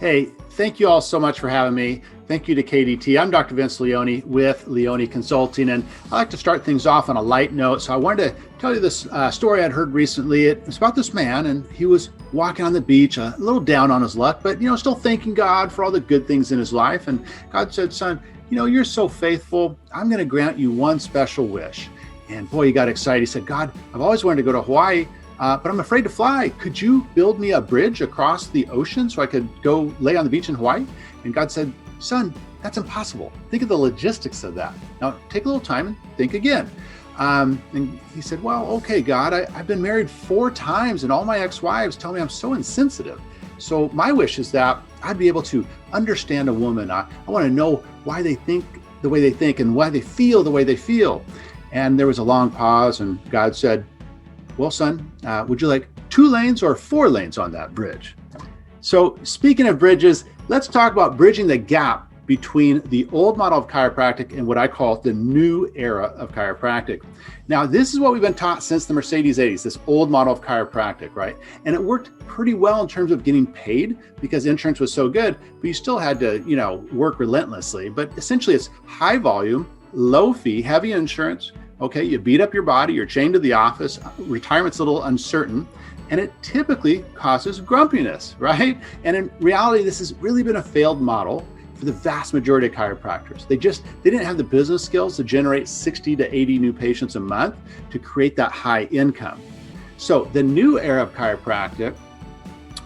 Hey, thank you all so much for having me. Thank you to KDT. I'm Dr. Vince Leone with Leone Consulting, and I like to start things off on a light note. So I wanted to tell you this story I'd heard recently. It's about this man, and he was walking on the beach, a little down on his luck, but still thanking God for all the good things in his life. And God said, "Son, you're so faithful. I'm going to grant you one special wish." And boy, he got excited. He said, "God, I've always wanted to go to Hawaii. But I'm afraid to fly. Could you build me a bridge across the ocean so I could go lay on the beach in Hawaii?" And God said, "Son, that's impossible. Think of the logistics of that. Now take a little time and think again." And he said, "Well, okay, God, I've been married 4 times and all my ex-wives tell me I'm so insensitive. So my wish is that I'd be able to understand a woman. I want to know why they think the way they think and why they feel the way they feel." And there was a long pause, and God said, "Well, son, would you like 2 lanes or 4 lanes on that bridge?" So speaking of bridges, let's talk about bridging the gap between the old model of chiropractic and what I call the new era of chiropractic. Now, this is what we've been taught since the Mercedes 80s, this old model of chiropractic, right? And it worked pretty well in terms of getting paid because insurance was so good, but you still had to, work relentlessly. But essentially it's high volume, low fee, heavy insurance. Okay, you beat up your body, you're chained to the office, retirement's a little uncertain, and it typically causes grumpiness, right? And in reality, this has really been a failed model for the vast majority of chiropractors. They didn't have the business skills to generate 60 to 80 new patients a month to create that high income. So the new era of chiropractic,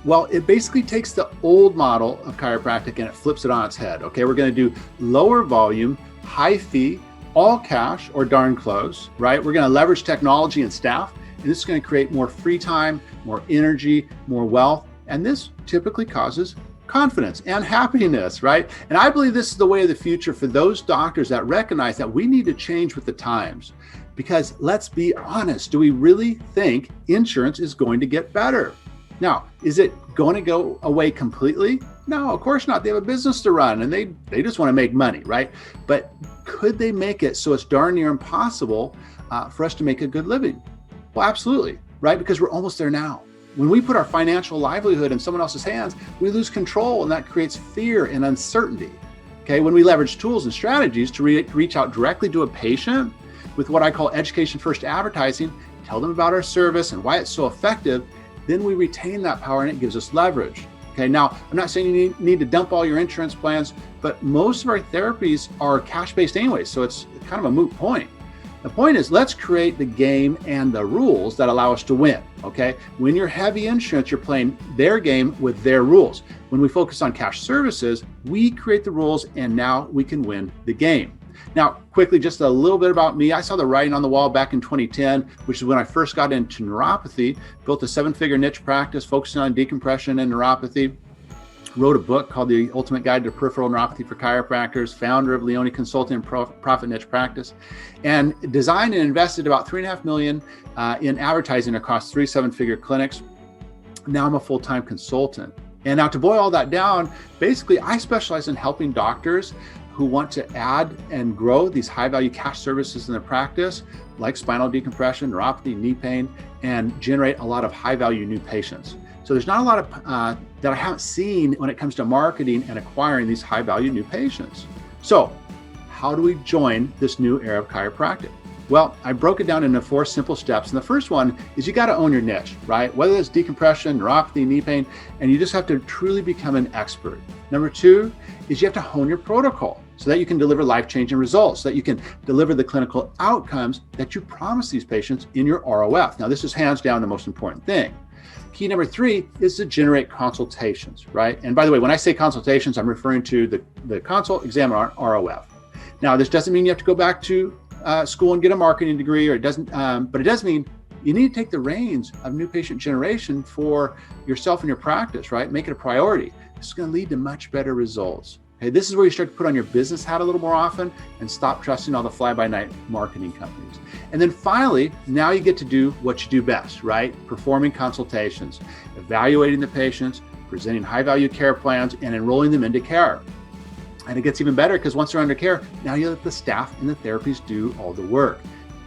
well, it basically takes the old model of chiropractic and it flips it on its head. Okay, we're going to do lower volume, high fee, all cash or darn close, right? We're going to leverage technology and staff, and this is going to create more free time, more energy, more wealth. And this typically causes confidence and happiness, right? And I believe this is the way of the future for those doctors that recognize that we need to change with the times. Because let's be honest, do we really think insurance is going to get better? Now, is it going to go away completely? No, of course not. They have a business to run and they just want to make money, right? But could they make it so it's darn near impossible for us to make a good living? Well, absolutely, right? Because we're almost there now. When we put our financial livelihood in someone else's hands, we lose control and that creates fear and uncertainty. Okay, when we leverage tools and strategies to reach out directly to a patient with what I call education first advertising, tell them about our service and why it's so effective, then we retain that power and it gives us leverage. Okay, now I'm not saying you need to dump all your insurance plans, but most of our therapies are cash-based anyway, so it's kind of a moot point. The point is, let's create the game and the rules that allow us to win, okay? When you're heavy insurance, you're playing their game with their rules. When we focus on cash services, we create the rules and now we can win the game. Now, quickly, just a little bit about me. I saw the writing on the wall back in 2010, which is when I first got into neuropathy, built a 7-figure niche practice focusing on decompression and neuropathy, wrote a book called The Ultimate Guide to Peripheral Neuropathy for Chiropractors, founder of Leone Consulting and Profit Niche Practice, and designed and invested about $3.5 million in advertising across 3 7-figure clinics. Now I'm a full-time consultant. And now to boil all that down, basically I specialize in helping doctors who want to add and grow these high-value cash services in their practice, like spinal decompression, neuropathy, knee pain, and generate a lot of high-value new patients. So there's not a lot of that I haven't seen when it comes to marketing and acquiring these high-value new patients. So how do we join this new era of chiropractic? Well, I broke it down into 4 simple steps. And the first one is you got to own your niche, right? Whether it's decompression, neuropathy, knee pain, and you just have to truly become an expert. Number 2 is you have to hone your protocol so that you can deliver life-changing results, so that you can deliver the clinical outcomes that you promise these patients in your ROF. Now, this is hands down the most important thing. Key number 3 is to generate consultations, right? And by the way, when I say consultations, I'm referring to the consult, exam, and ROF. Now, this doesn't mean you have to go back to school and get a marketing degree, or it doesn't, but it does mean you need to take the reins of new patient generation for yourself and your practice, right? Make it a priority. This is going to lead to much better results. Okay, this is where you start to put on your business hat a little more often and stop trusting all the fly-by-night marketing companies. And then finally, now you get to do what you do best, right? Performing consultations, evaluating the patients, presenting high-value care plans, and enrolling them into care. And it gets even better because once they're under care, now you let the staff and the therapies do all the work.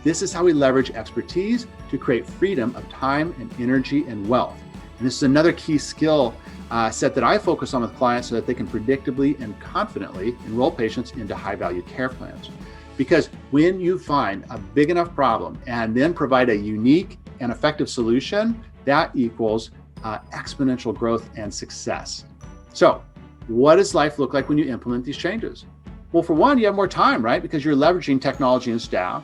This is how we leverage expertise to create freedom of time and energy and wealth. And this is another key skill set that I focus on with clients so that they can predictably and confidently enroll patients into high-value care plans. Because when you find a big enough problem and then provide a unique and effective solution, that equals exponential growth and success. So what does life look like when you implement these changes? Well, for one, you have more time, right? Because you're leveraging technology and staff.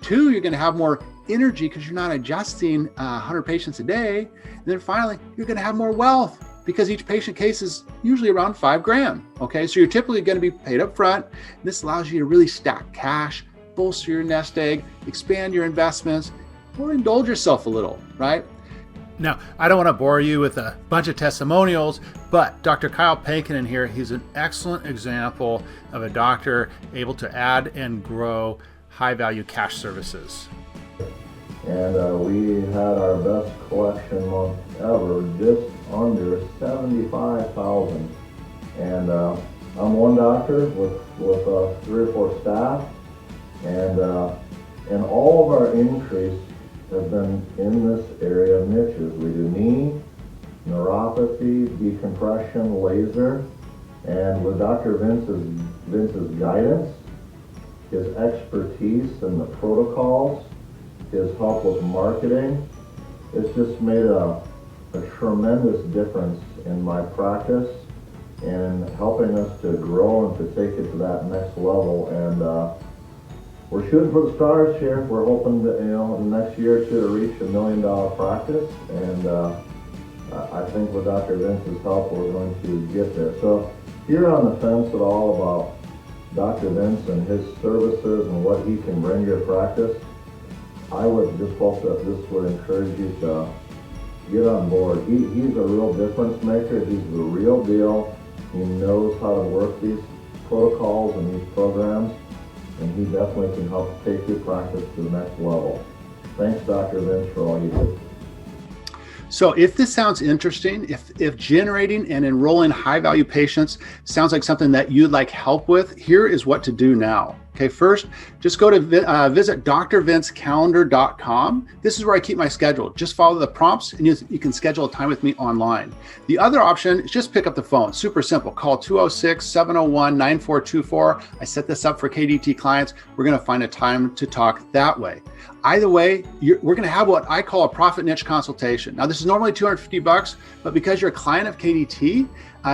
Two, you're going to have more energy because you're not adjusting 100 patients a day. And then finally, you're going to have more wealth because each patient case is usually around $5,000. Okay, so you're typically going to be paid up front. This allows you to really stack cash, bolster your nest egg, expand your investments, or indulge yourself a little, right? Now, I don't want to bore you with a bunch of testimonials, but Dr. Kyle Pankinen here, he's an excellent example of a doctor able to add and grow high-value cash services. And we had our best collection month ever, just under $75,000. And I'm one doctor with 3 or 4 staff, and all of our increase have been in this area of niches. We do knee, neuropathy, decompression, laser, and with Dr. Vince's guidance, his expertise in the protocols, his help with marketing, it's just made a tremendous difference in my practice and helping us to grow and to take it to that next level. And we're shooting for the stars here. We're hoping that, in the next year or two to reach $1 million practice. And I think with Dr. Vince's help, we're going to get there. So if you're on the fence at all about Dr. Vince and his services and what he can bring to your practice, I would just would encourage you to get on board. He's a real difference maker. He's the real deal. He knows how to work these protocols and these programs, and he definitely can help take your practice to the next level. Thanks, Dr. Vince, for all you do. So if this sounds interesting, if generating and enrolling high-value patients sounds like something that you'd like help with, here is what to do now. Okay, first, just go to visit drvincecalendar.com. This is where I keep my schedule. Just follow the prompts and you can schedule a time with me online. The other option is just pick up the phone. Super simple. Call 206-701-9424. I set this up for KDT clients. We're going to find a time to talk that way. Either way, we're going to have what I call a profit niche consultation. Now, this is normally $250, but because you're a client of KDT,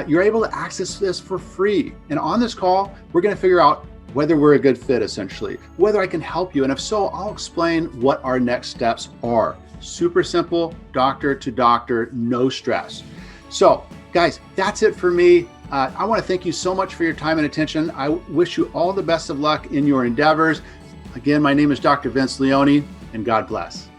you're able to access this for free. And on this call, we're going to figure out whether we're a good fit, essentially, whether I can help you. And if so, I'll explain what our next steps are. Super simple, doctor to doctor, no stress. So guys, that's it for me. I want to thank you so much for your time and attention. I wish you all the best of luck in your endeavors. Again, my name is Dr. Vince Leone, and God bless.